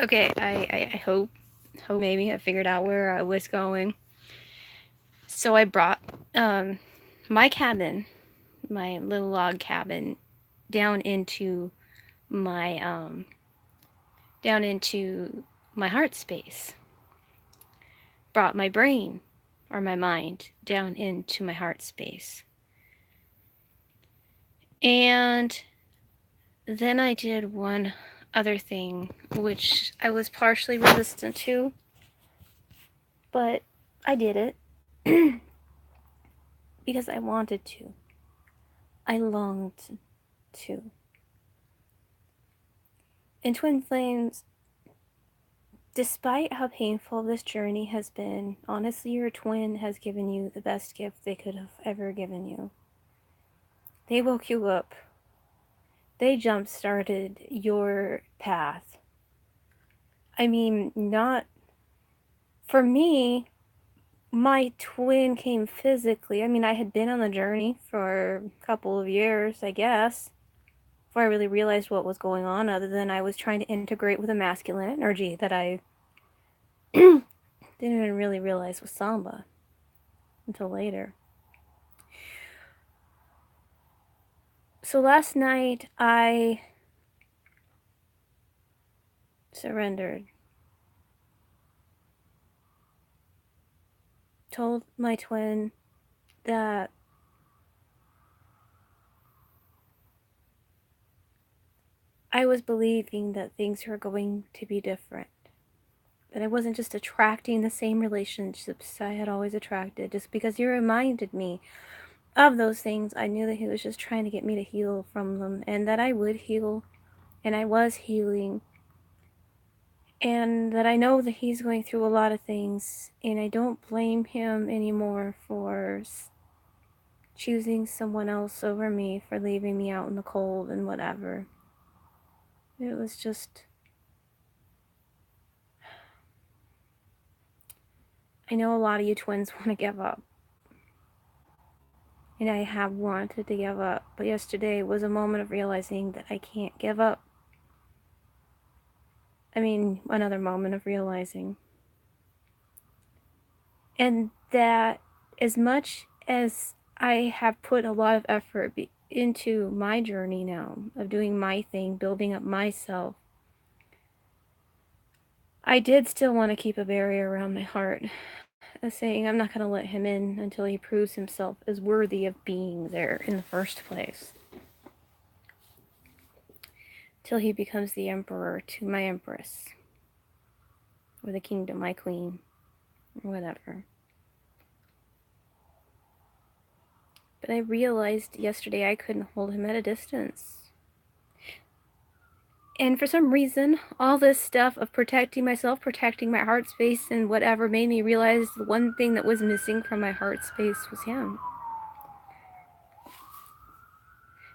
Okay, I hope maybe I figured out where I was going. So I brought um my cabin, my little log cabin, down into my down into my heart space. Brought my brain or my mind down into my heart space. And then I did one other thing which I was partially resistant to, but I did it because I wanted to. I longed to. In Twin Flames, despite how painful this journey has been, honestly, your twin has given you the best gift they could have ever given you. They woke you up. They jump started your path. I mean, not for me, my twin came physically. I mean, I had been on the journey for a couple of years, I guess, before I really realized what was going on, other than I was trying to integrate with a masculine energy that I didn't even really realize was Samba until later. So last night I surrendered. Told my twin that I was believing that things were going to be different. That I wasn't just attracting the same relationships I had always attracted. Just because he reminded me of those things, I knew that he was just trying to get me to heal from them, and that I would heal, and I was healing, and that I know that he's going through a lot of things, and I don't blame him anymore for choosing someone else over me, for leaving me out in the cold and whatever. It was just, I know a lot of you twins want to give up, and I have wanted to give up, but yesterday was a moment of realizing that I can't give up. I mean, another moment of realizing. And that as much as I have put a lot of effort into my journey now, of doing my thing, building up myself, I did still want to keep a barrier around my heart, saying I'm not going to let him in until he proves himself as worthy of being there in the first place. Till he becomes the emperor to my empress, or the kingdom, my queen, or whatever. But I realized yesterday I couldn't hold him at a distance. And for some reason, all this stuff of protecting myself, protecting my heart space, and whatever made me realize the one thing that was missing from my heart space was him.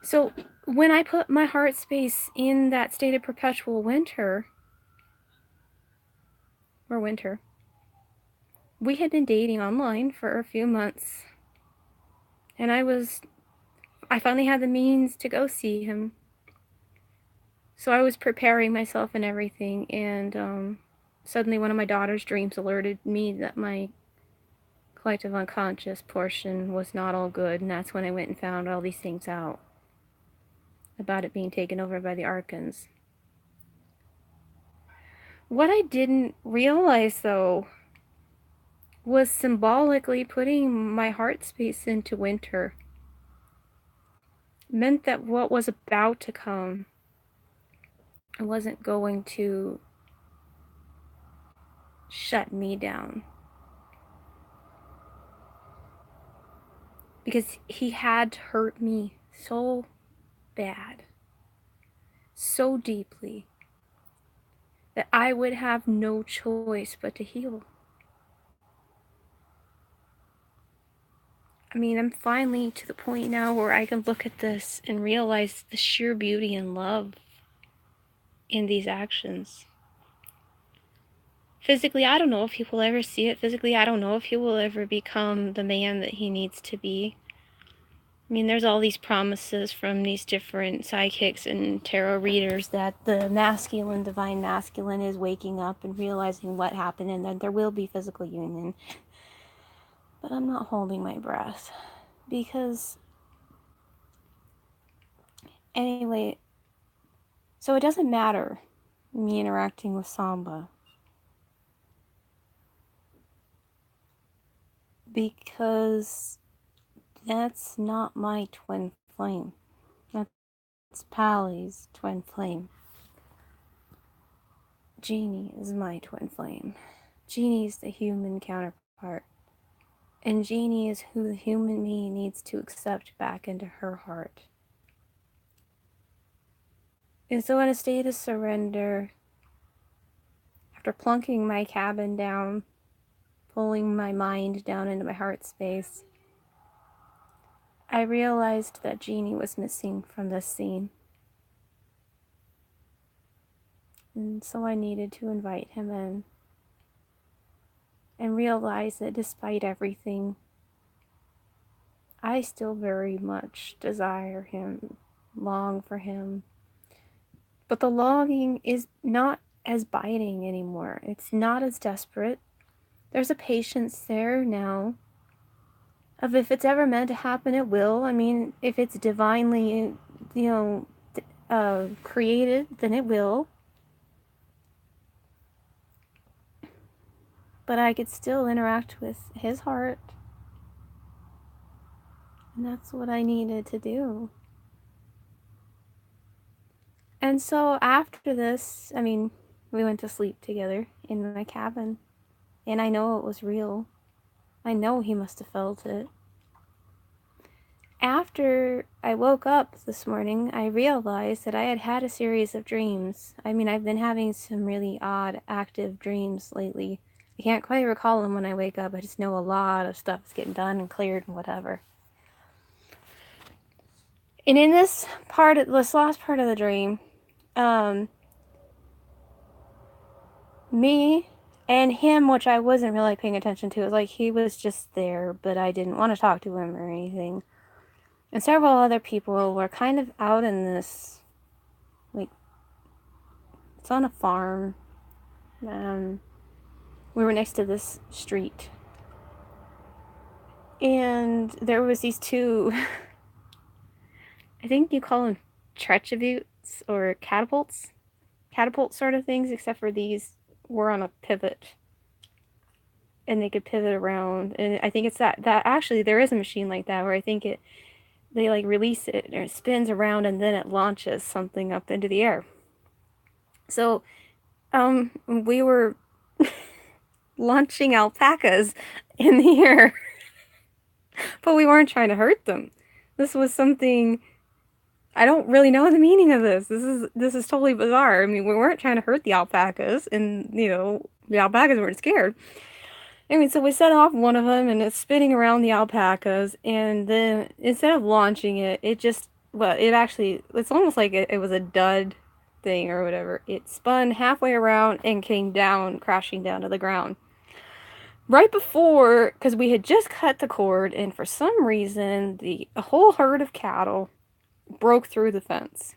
So when I put my heart space in that state of perpetual winter, we had been dating online for a few months. And I finally had the means to go see him. So I was preparing myself and everything, and suddenly one of my daughter's dreams alerted me that my collective unconscious portion was not all good, and that's when I went and found all these things out about it being taken over by the Arkans. What I didn't realize, though, was symbolically putting my heart space into winter meant that what was about to come wasn't going to shut me down. Because he had hurt me so bad, so deeply, that I would have no choice but to heal. I mean, I'm finally to the point now where I can look at this and realize the sheer beauty and love in these actions. Physically, I don't know if he will ever see it. Physically, I don't know if he will ever become the man that he needs to be. I mean, there's all these promises from these different psychics and tarot readers that the masculine, divine masculine, is waking up and realizing what happened and that there will be physical union. But I'm not holding my breath. Because, anyway, so it doesn't matter me interacting with Samba. Because that's not my twin flame. That's Pally's twin flame. Jeannie is my twin flame. Jeannie's the human counterpart. And Jeannie is who the human me needs to accept back into her heart. And so, in a state of surrender, after plunking my cabin down, pulling my mind down into my heart space, I realized that Jeannie was missing from this scene. And so I needed to invite him in and realize that despite everything, I still very much desire him, long for him. But the longing is not as biting anymore. It's not as desperate. There's a patience there now of if it's ever meant to happen, it will. I mean, if it's divinely, created, then it will. But I could still interact with his heart. And that's what I needed to do. And so after this, I mean, we went to sleep together in my cabin. And I know it was real. I know he must have felt it. After I woke up this morning, I realized that I had had a series of dreams. I mean, I've been having some really odd, active dreams lately. I can't quite recall them when I wake up. I just know a lot of stuff is getting done and cleared and whatever. And in this last part of the dream, me and him, which I wasn't really paying attention to, it was like he was just there, but I didn't want to talk to him or anything. And several other people were kind of out in this, like, it's on a farm. We were next to this street. And there was these two, I think you call them Tretchibutes or catapults sort of things, except for these were on a pivot. And they could pivot around. And I think it's that actually there is a machine like that where I think they like release it and it spins around and then it launches something up into the air. So, we were launching alpacas in the air, but we weren't trying to hurt them. This was something, I don't really know the meaning of this. This is totally bizarre. I mean, we weren't trying to hurt the alpacas, and the alpacas weren't scared. I mean, so we set off one of them, and it's spinning around the alpacas, and then instead of launching it, it's almost like it was a dud thing or whatever. It spun halfway around and came down, crashing down to the ground. Right before, because we had just cut the cord, and for some reason, a whole herd of cattle broke through the fence,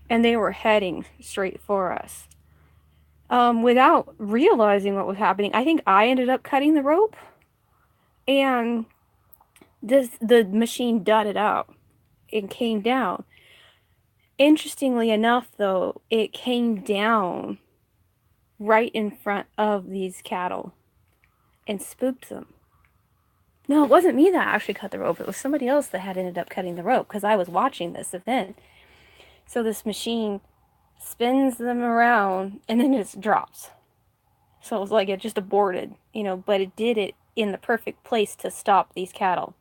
and they were heading straight for us. Without realizing what was happening, I think I ended up cutting the rope, and the machine dudded out and came down. Interestingly enough, though, it came down right in front of these cattle and spooked them. No, it wasn't me that actually cut the rope. It was somebody else that had ended up cutting the rope because I was watching this event. So this machine spins them around and then it just drops. So it was like it just aborted, but it did it in the perfect place to stop these cattle.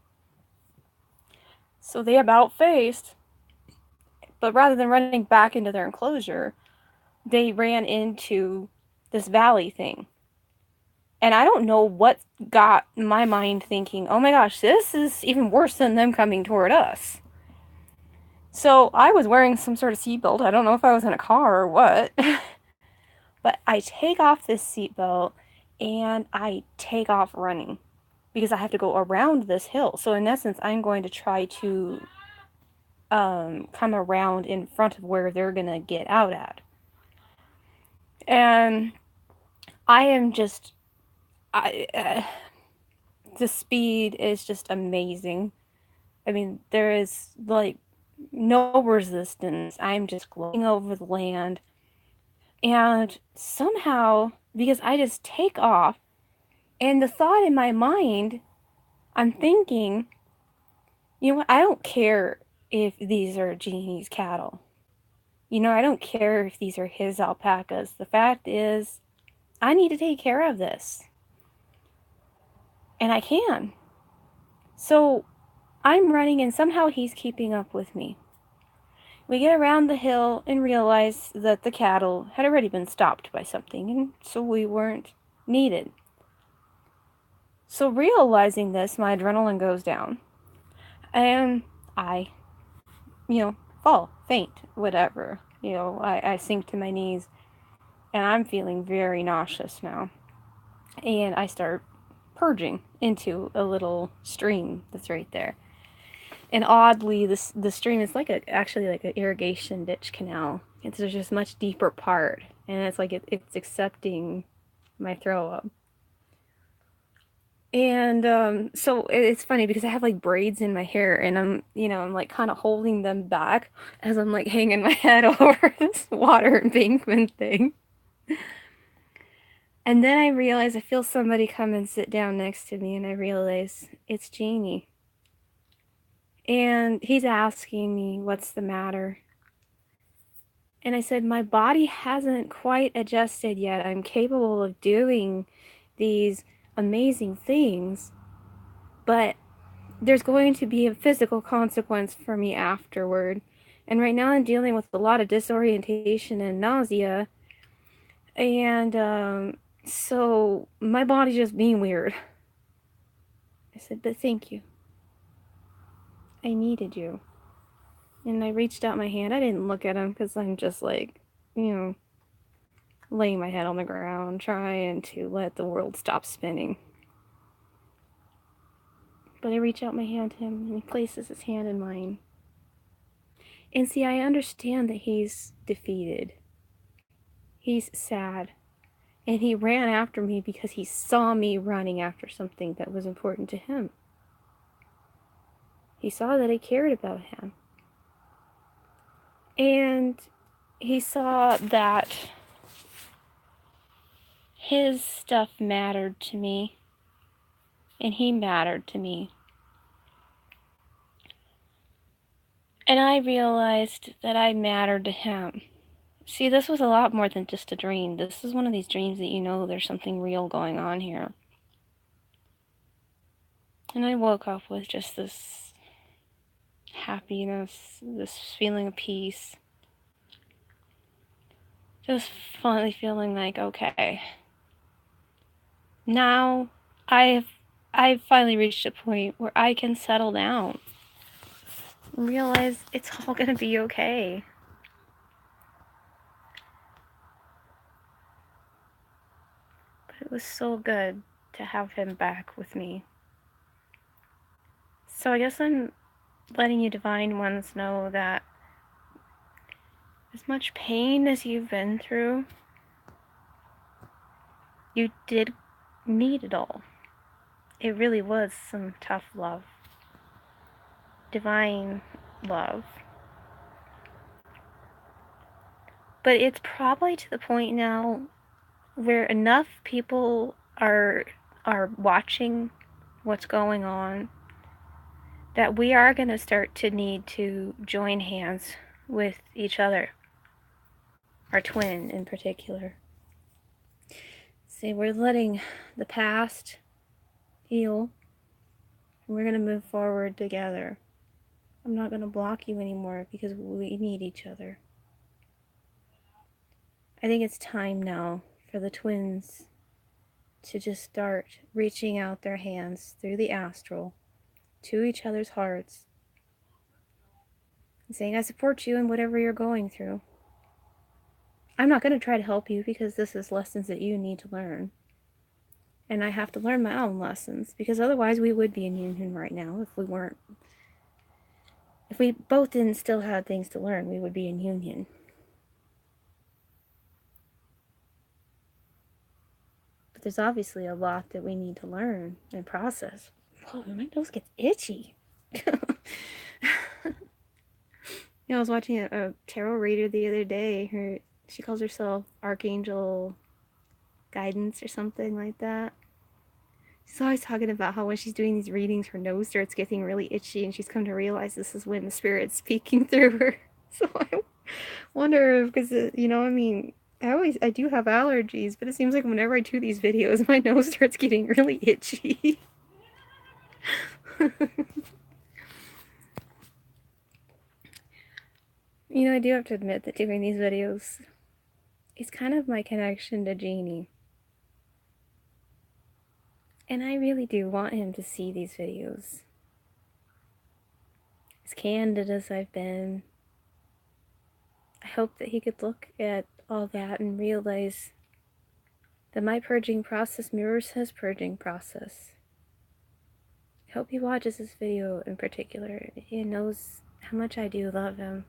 So they about faced, but rather than running back into their enclosure, they ran into this valley thing. And I don't know what got my mind thinking, oh my gosh, this is even worse than them coming toward us. So I was wearing some sort of seatbelt. I don't know if I was in a car or what. But I take off this seatbelt and I take off running because I have to go around this hill. So in essence, I'm going to try to come around in front of where they're going to get out at. And I am just, the speed is just amazing. I mean, there is like no resistance. I'm just gliding over the land. And somehow, because I just take off, and the thought in my mind, I'm thinking, you know what, I don't care if these are Genie's cattle. You know, I don't care if these are his alpacas. The fact is, I need to take care of this. And I can. So I'm running, and somehow he's keeping up with me. We get around the hill and realize that the cattle had already been stopped by something, and so we weren't needed. So realizing this, my adrenaline goes down. And I, fall, faint, whatever. I sink to my knees, and I'm feeling very nauseous now. And I start purging into a little stream that's right there. And oddly, the stream is actually like an irrigation ditch canal. It's just a much deeper part, and it's like it's accepting my throw up. And so it's funny because I have like braids in my hair, and I'm like kind of holding them back as I'm like hanging my head over this water embankment thing. And then I realize I feel somebody come and sit down next to me, and I realize it's Janie. And he's asking me what's the matter. And I said, my body hasn't quite adjusted yet. I'm capable of doing these amazing things, but there's going to be a physical consequence for me afterward. And right now I'm dealing with a lot of disorientation and nausea. And so my body's just being weird. I said, but thank you. I needed you. And I reached out my hand. I didn't look at him because I'm just like, laying my head on the ground, trying to let the world stop spinning. But I reach out my hand to him, and he places his hand in mine. And see, I understand that he's defeated. He's sad. And he ran after me because he saw me running after something that was important to him. He saw that I cared about him. And he saw that his stuff mattered to me, and he mattered to me. And I realized that I mattered to him. See, this was a lot more than just a dream. This is one of these dreams that there's something real going on here. And I woke up with just this happiness, this feeling of peace. Just finally feeling like, okay, now I've finally reached a point where I can settle down and realize it's all gonna be okay. But it was so good to have him back with me. So I guess I'm letting you divine ones know that as much pain as you've been through, you did need it all. It really was some tough love. Divine love. But it's probably to the point now where enough people are watching what's going on that we are going to start to need to join hands with each other, our twin in particular. See, we're letting the past heal, and we're going to move forward together. I'm not going to block you anymore because we need each other. I think it's time now for the twins to just start reaching out their hands through the astral to each other's hearts and saying, I support you in whatever you're going through. I'm not going to try to help you because this is lessons that you need to learn. And I have to learn my own lessons, because otherwise we would be in union right now if we weren't. If we both didn't still have things to learn, we would be in union. But there's obviously a lot that we need to learn and process. Oh, my nose gets itchy. I was watching a tarot reader the other day. She calls herself Archangel Guidance or something like that. She's always talking about how when she's doing these readings, her nose starts getting really itchy, and she's come to realize this is when the spirit's speaking through her. So I wonder if, because I mean, I do have allergies, but it seems like whenever I do these videos, my nose starts getting really itchy. I do have to admit that doing these videos is kind of my connection to Genie. And I really do want him to see these videos. As candid as I've been, I hope that he could look at all that and realize that my purging process mirrors his purging process. I hope he watches this video in particular and knows how much I do love him.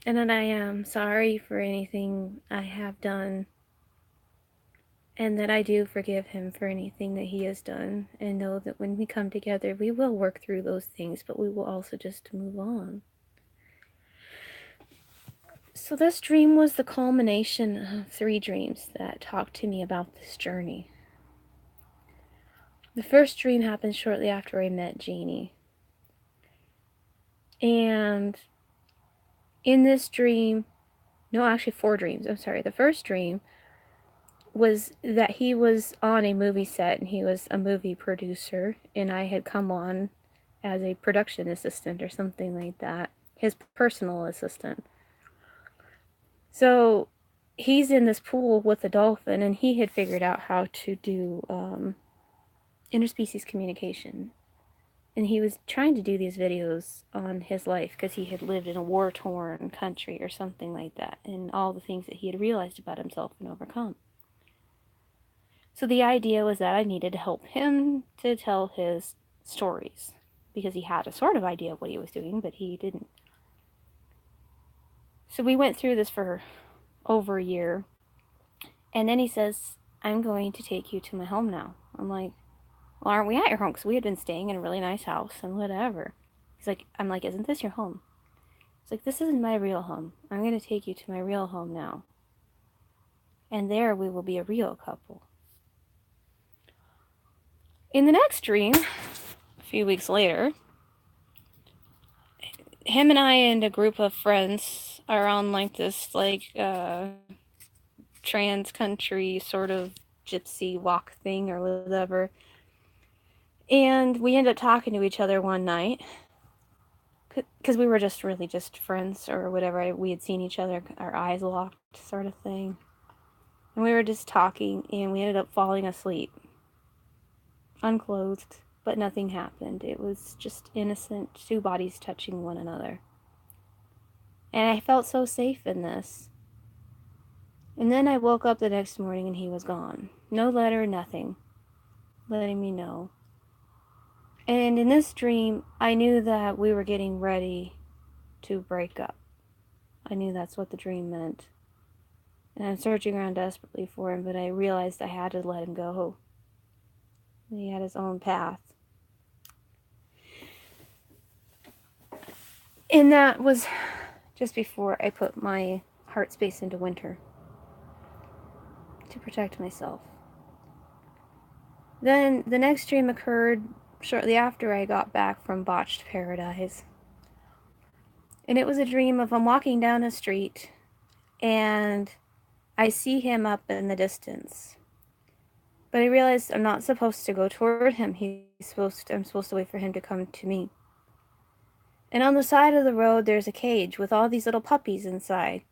And that I am sorry for anything I have done. And that I do forgive him for anything that he has done. And know that when we come together, we will work through those things, but we will also just move on. So this dream was the culmination of 3 dreams that talked to me about this journey. The first dream happened shortly after I met Jeannie. And in this dream, no, actually 4 dreams, I'm sorry. The first dream was that he was on a movie set and he was a movie producer, and I had come on as a production assistant or something like that, his personal assistant. So he's in this pool with a dolphin, and he had figured out how to do interspecies communication. And he was trying to do these videos on his life because he had lived in a war-torn country or something like that, and all the things that he had realized about himself and overcome. So the idea was that I needed to help him to tell his stories, because he had a sort of idea of what he was doing, but he didn't. So we went through this for over a year, and then he says, I'm going to take you to my home now. I'm like, well, aren't we at your home? Because we had been staying in a really nice house and whatever. I'm like, isn't this your home? He's like, this isn't my real home. I'm going to take you to my real home now. And there we will be a real couple. In the next dream, a few weeks later, him and I and a group of friends are on like this trans-country sort of gypsy walk thing or whatever. And we ended up talking to each other one night, because we were just really just friends or whatever. We had seen each other, our eyes locked sort of thing. And we were just talking, and we ended up falling asleep. Unclothed, but nothing happened. It was just innocent, 2 bodies touching one another. And I felt so safe in this. And then I woke up the next morning and he was gone. No letter, nothing. Letting me know. And in this dream, I knew that we were getting ready to break up. I knew that's what the dream meant. And I'm searching around desperately for him, but I realized I had to let him go. He had his own path. And that was just before I put my heart space into winter to protect myself. Then the next dream occurred shortly after I got back from Botched Paradise. And it was a dream of I'm walking down a street and I see him up in the distance. But I realized I'm not supposed to go toward him. I'm supposed to wait for him to come to me. And on the side of the road, there's a cage with all these little puppies inside.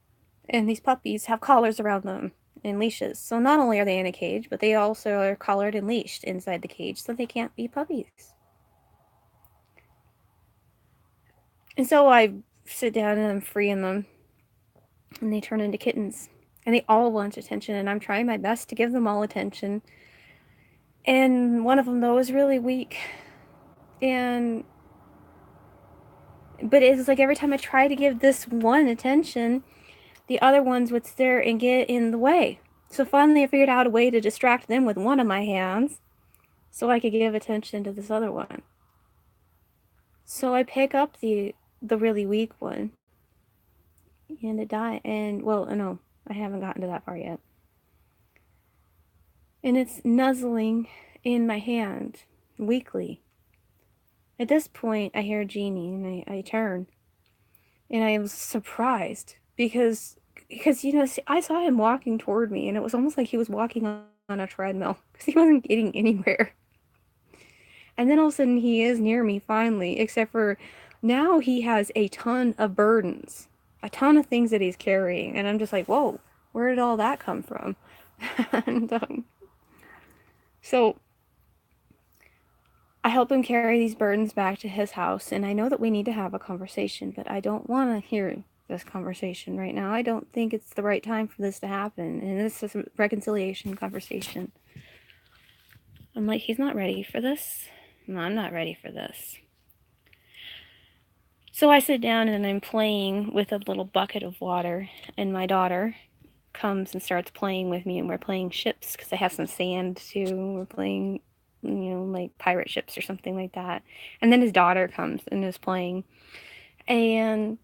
And these puppies have collars around them and leashes. So not only are they in a cage, but they also are collared and leashed inside the cage, so they can't be puppies. And so I sit down and I'm freeing them, and they turn into kittens. And they all want attention, and I'm trying my best to give them all attention. And one of them, though, is really weak. But it's like every time I try to give this one attention, the other ones would stare and get in the way. So finally, I figured out a way to distract them with one of my hands so I could give attention to this other one. So I pick up the really weak one, and it died. And, well, no, I haven't gotten to that part yet. And it's nuzzling in my hand, weakly. At this point, I hear Jeannie, and I turn, and I was surprised because see, I saw him walking toward me, and it was almost like he was walking on a treadmill because he wasn't getting anywhere. And then all of a sudden, he is near me finally, except for now he has a ton of burdens, a ton of things that he's carrying, and I'm just like, whoa, where did all that come from? and so I help him carry these burdens back to his house, and I know that we need to have a conversation, but I don't want to hear this conversation right now. I don't think it's the right time for this to happen, and this is a reconciliation conversation. I'm like, he's not ready for this. No, I'm not ready for this. So I sit down and I'm playing with a little bucket of water, and my daughter comes and starts playing with me, and we're playing ships because I have some sand too. We're playing, like pirate ships or something like that. And then his daughter comes and is playing, and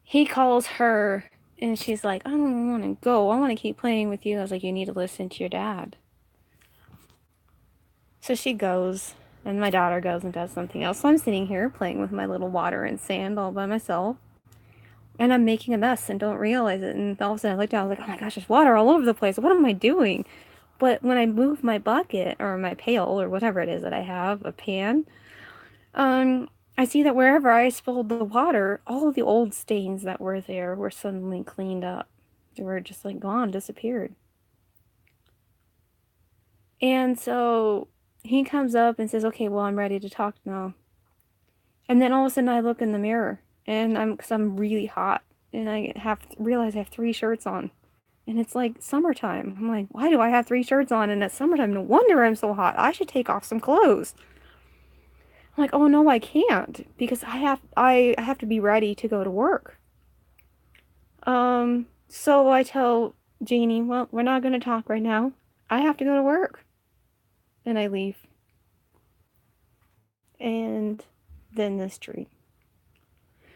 he calls her, and she's like, I don't want to go. I want to keep playing with you. I was like, you need to listen to your dad. So she goes, and my daughter goes and does something else. So I'm sitting here playing with my little water and sand all by myself. And I'm making a mess and don't realize it. And all of a sudden I looked down, I was like, oh my gosh, there's water all over the place. What am I doing? But when I move my bucket or my pail or whatever it is that I have, a pan, I see that wherever I spilled the water, all of the old stains that were there were suddenly cleaned up. They were just like gone, disappeared. And so he comes up and says, okay, well, I'm ready to talk now. And then all of a sudden I look in the mirror, and because I'm really hot, and I realize I have 3 shirts on. And it's like summertime. I'm like, why do I have 3 shirts on? And it's summertime. No wonder I'm so hot. I should take off some clothes. I'm like, oh no, I can't, because I have to be ready to go to work. So I tell Janie, well, we're not gonna talk right now. I have to go to work. And I leave. And then this dream.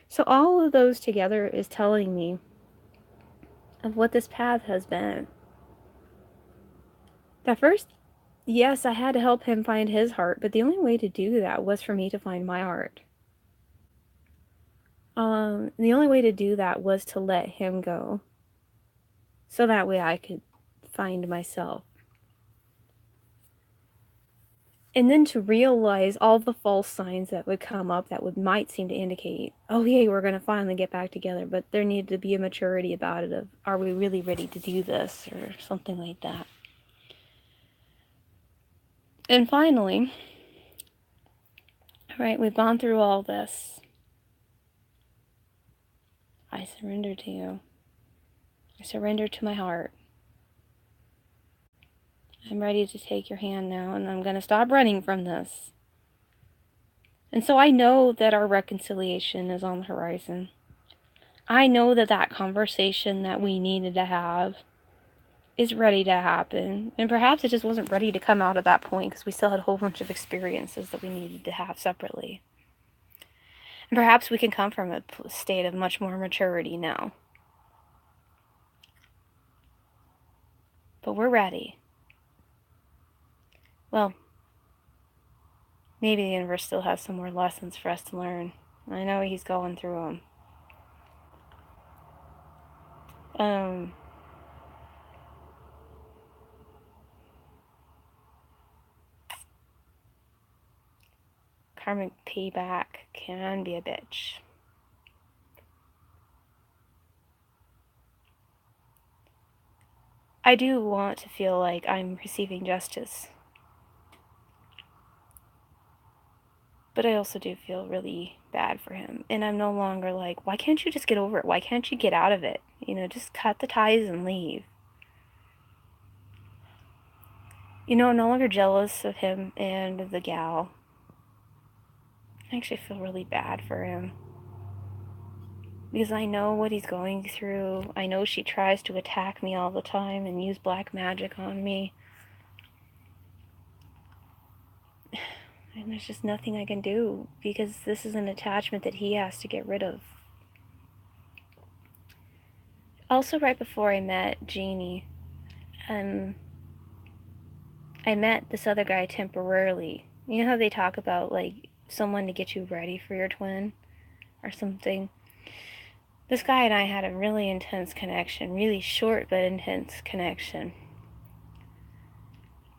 So all of those together is telling me of what this path has been. At first, yes, I had to help him find his heart, but the only way to do that was for me to find my heart. The only way to do that was to let him go, so that way I could find myself. And then to realize all the false signs that would come up that might seem to indicate, oh yeah, we're going to finally get back together, but there needed to be a maturity about it of, are we really ready to do this, or something like that. And finally, right, we've gone through all this. I surrender to you. I surrender to my heart. I'm ready to take your hand now, and I'm going to stop running from this. And so I know that our reconciliation is on the horizon. I know that that conversation that we needed to have is ready to happen. And perhaps it just wasn't ready to come out at that point because we still had a whole bunch of experiences that we needed to have separately. And perhaps we can come from a state of much more maturity now. But we're ready. Well, maybe the universe still has some more lessons for us to learn. I know he's going through them. Karmic payback can be a bitch. I do want to feel like I'm receiving justice. But I also do feel really bad for him. And I'm no longer like, why can't you just get over it? Why can't you get out of it? You know, just cut the ties and leave. You know, I'm no longer jealous of him and the gal. I actually feel really bad for him. Because I know what he's going through. I know she tries to attack me all the time and use black magic on me. And there's just nothing I can do because this is an attachment that he has to get rid of. Also, right before I met Jeannie, I met this other guy temporarily. You know how they talk about, like, someone to get you ready for your twin or something? This guy and I had a really intense connection, really short but intense connection.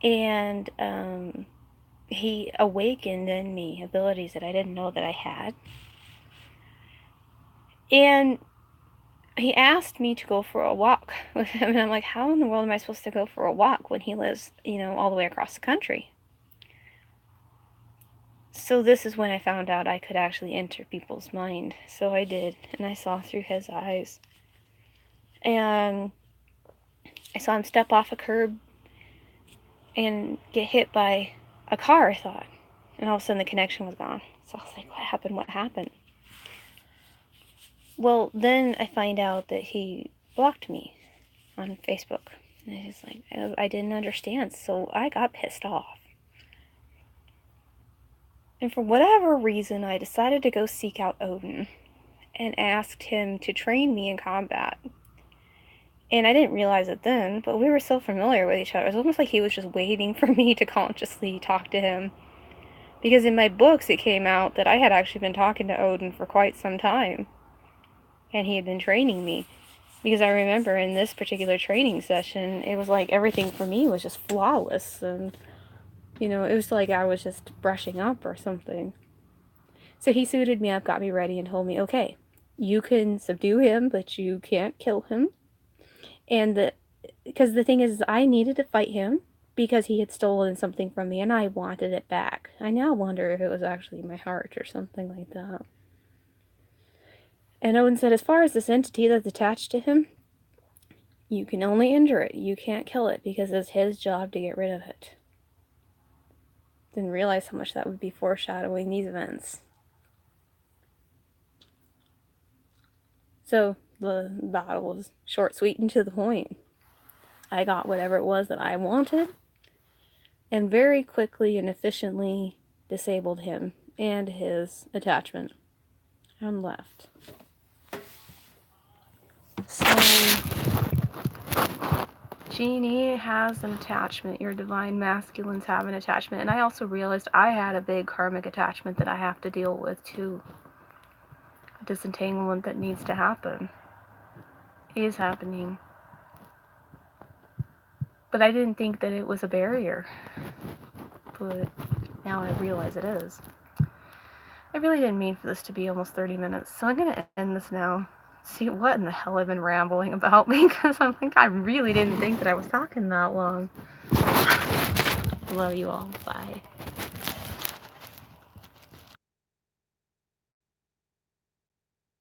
And he awakened in me abilities that I didn't know that I had. And he asked me to go for a walk with him. And I'm like, how in the world am I supposed to go for a walk when he lives, you know, all the way across the country? So this is when I found out I could actually enter people's mind. So I did, and I saw through his eyes. And I saw him step off a curb and get hit by a car, I thought. And all of a sudden the connection was gone. So I was like, what happened? What happened? Well, then I find out that he blocked me on Facebook. And it's like, I didn't understand. So I got pissed off. And for whatever reason, I decided to go seek out Odin and asked him to train me in combat. And I didn't realize it then, but we were so familiar with each other. It was almost like he was just waiting for me to consciously talk to him. Because in my books, it came out that I had actually been talking to Odin for quite some time. And he had been training me. Because I remember in this particular training session, it was like everything for me was just flawless. And, you know, it was like I was just brushing up or something. So he suited me up, got me ready, and told me, okay, you can subdue him, but you can't kill him. And because the thing is, I needed to fight him because he had stolen something from me and I wanted it back. I now wonder if it was actually my heart or something like that. And Owen said, as far as this entity that's attached to him, you can only injure it. You can't kill it because it's his job to get rid of it. Didn't realize how much that would be foreshadowing these events. So the battle was short, sweet, and to the point. I got whatever it was that I wanted and very quickly and efficiently disabled him and his attachment and left. So Jeannie has an attachment. Your divine masculines have an attachment. And I also realized I had a big karmic attachment that I have to deal with too. A disentanglement that needs to happen is happening. But I didn't think that it was a barrier. But now I realize it is. I really didn't mean for this to be almost 30 minutes. So I'm going to end this now. See what in the hell I've been rambling about because I'm like, I really didn't think that I was talking that long. Love you all. Bye.